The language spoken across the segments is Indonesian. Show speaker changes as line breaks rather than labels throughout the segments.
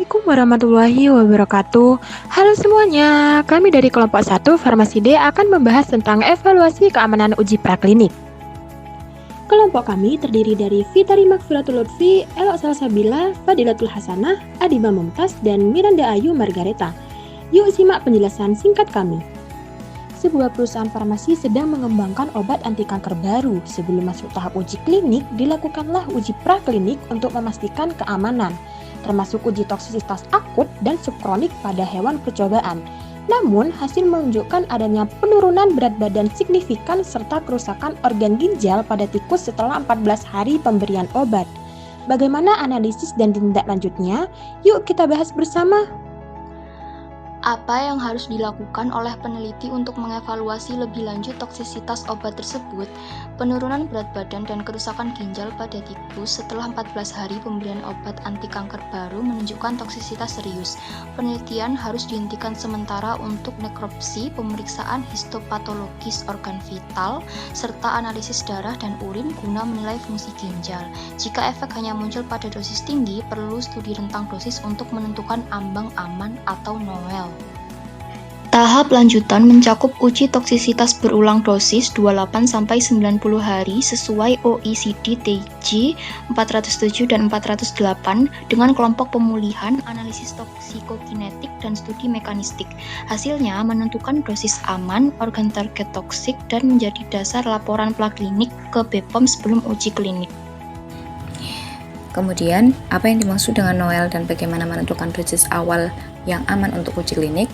Assalamualaikum warahmatullahi wabarakatuh. Halo semuanya, kami dari kelompok 1 Farmasi D akan membahas tentang evaluasi keamanan uji praklinik. Kelompok kami terdiri dari Fitari Magfiratul Lutfi, Elok Salsabila, Fadilatul Hasanah, Adiba Mumtaz, dan Miranda Ayu Margareta. Yuk simak penjelasan singkat kami. Sebuah perusahaan farmasi sedang mengembangkan obat anti kanker baru. Sebelum masuk tahap uji klinik, dilakukanlah uji praklinik untuk memastikan keamanan, termasuk uji toksisitas akut dan subkronik pada hewan percobaan. Namun, hasil menunjukkan adanya penurunan berat badan signifikan serta kerusakan organ ginjal pada tikus setelah 14 hari pemberian obat. Bagaimana analisis dan tindak lanjutnya? Yuk kita bahas bersama.
Apa yang harus dilakukan oleh peneliti untuk mengevaluasi lebih lanjut toksisitas obat tersebut? Penurunan berat badan dan kerusakan ginjal pada tikus setelah 14 hari pemberian obat anti kanker baru menunjukkan toksisitas serius. Penelitian harus dihentikan sementara untuk nekropsi, pemeriksaan histopatologis organ vital, serta analisis darah dan urin guna menilai fungsi ginjal. Jika efek hanya muncul pada dosis tinggi, perlu studi rentang dosis untuk menentukan ambang aman atau NOEL. Tahap lanjutan mencakup uji toksisitas berulang dosis 28-90 hari sesuai OECD TG 407 dan 408 dengan kelompok pemulihan, analisis toksikokinetik, dan studi mekanistik. Hasilnya menentukan dosis aman, organ target toksik, dan menjadi dasar laporan praklinik ke BPOM sebelum uji klinik.
Kemudian, apa yang dimaksud dengan NOEL dan bagaimana menentukan dosis awal yang aman untuk uji klinik?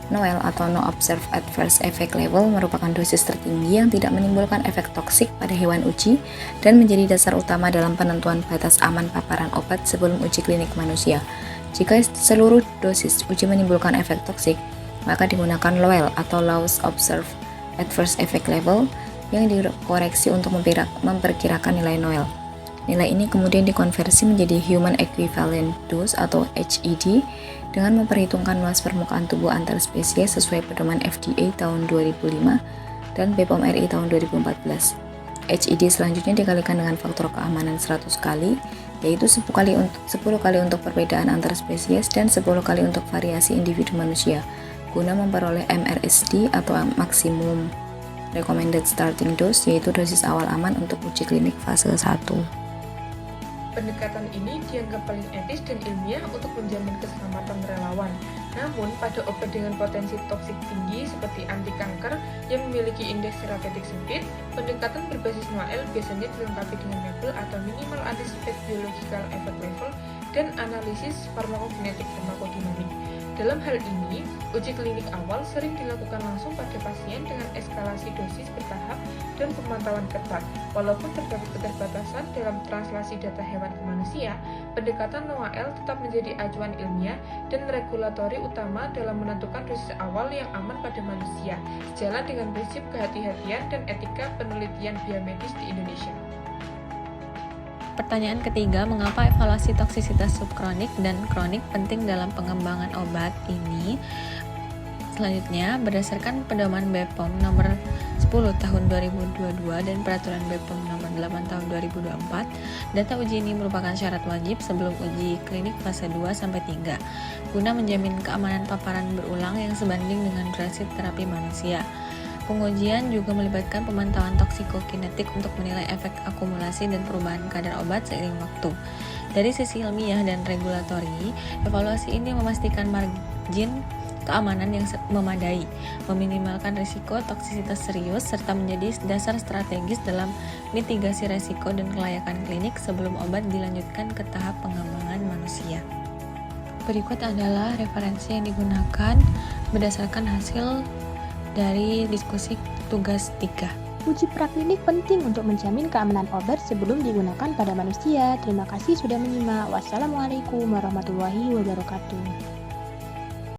NOEL atau No Observed Adverse Effect Level merupakan dosis tertinggi yang tidak menimbulkan efek toksik pada hewan uji dan menjadi dasar utama dalam penentuan batas aman paparan obat sebelum uji klinik manusia. Jika seluruh dosis uji menimbulkan efek toksik, maka digunakan LOEL atau Lowest Observed Adverse Effect Level yang dikoreksi untuk memperkirakan nilai NOEL. Nilai ini kemudian dikonversi menjadi Human Equivalent Dose atau HED dengan memperhitungkan luas permukaan tubuh antar spesies sesuai pedoman FDA tahun 2005 dan BPOM RI tahun 2014. HED selanjutnya dikalikan dengan faktor keamanan 100 kali, yaitu 10 kali untuk perbedaan antar spesies dan 10 kali untuk variasi individu manusia, guna memperoleh MRSD atau Maximum Recommended Starting Dose, yaitu dosis awal aman untuk uji klinik fase 1.
Pendekatan ini dianggap paling etis dan ilmiah untuk menjamin keselamatan relawan. Namun, pada obat dengan potensi toksik tinggi seperti anti kanker yang memiliki indeks terapeutik sempit, pendekatan berbasis NOEL biasanya dilengkapi dengan label atau minimal anticipated biological effect level dan analisis farmakokinetik farmakodinamik. Dalam hal ini, uji klinik awal sering dilakukan langsung pada pasien dengan eskalasi dosis bertahap dan pemantauan ketat. Walaupun terdapat keterbatasan dalam translasi data hewan ke manusia, pendekatan NOAEL tetap menjadi acuan ilmiah dan regulatori utama dalam menentukan dosis awal yang aman pada manusia, sejalan dengan prinsip kehati-hatian dan etika penelitian biomedis di Indonesia.
Pertanyaan ketiga, mengapa evaluasi toksisitas subkronik dan kronik penting dalam pengembangan obat ini? Selanjutnya, berdasarkan pedoman BPOM nomor 10 tahun 2022 dan peraturan BPOM nomor 8 tahun 2024, data uji ini merupakan syarat wajib sebelum uji klinik fase 2-3, guna menjamin keamanan paparan berulang yang sebanding dengan durasi terapi manusia. Pengujian juga melibatkan pemantauan toksikokinetik untuk menilai efek akumulasi dan perubahan kadar obat seiring waktu. Dari sisi ilmiah dan regulatori, evaluasi ini memastikan margin keamanan yang memadai, meminimalkan risiko toksisitas serius, serta menjadi dasar strategis dalam mitigasi risiko dan kelayakan klinik sebelum obat dilanjutkan ke tahap pengembangan manusia. Berikut adalah referensi yang digunakan berdasarkan hasil dari diskusi tugas 3.
Uji praklinik penting untuk menjamin keamanan obat sebelum digunakan pada manusia. Terima kasih sudah menyimak. Wassalamualaikum warahmatullahi wabarakatuh.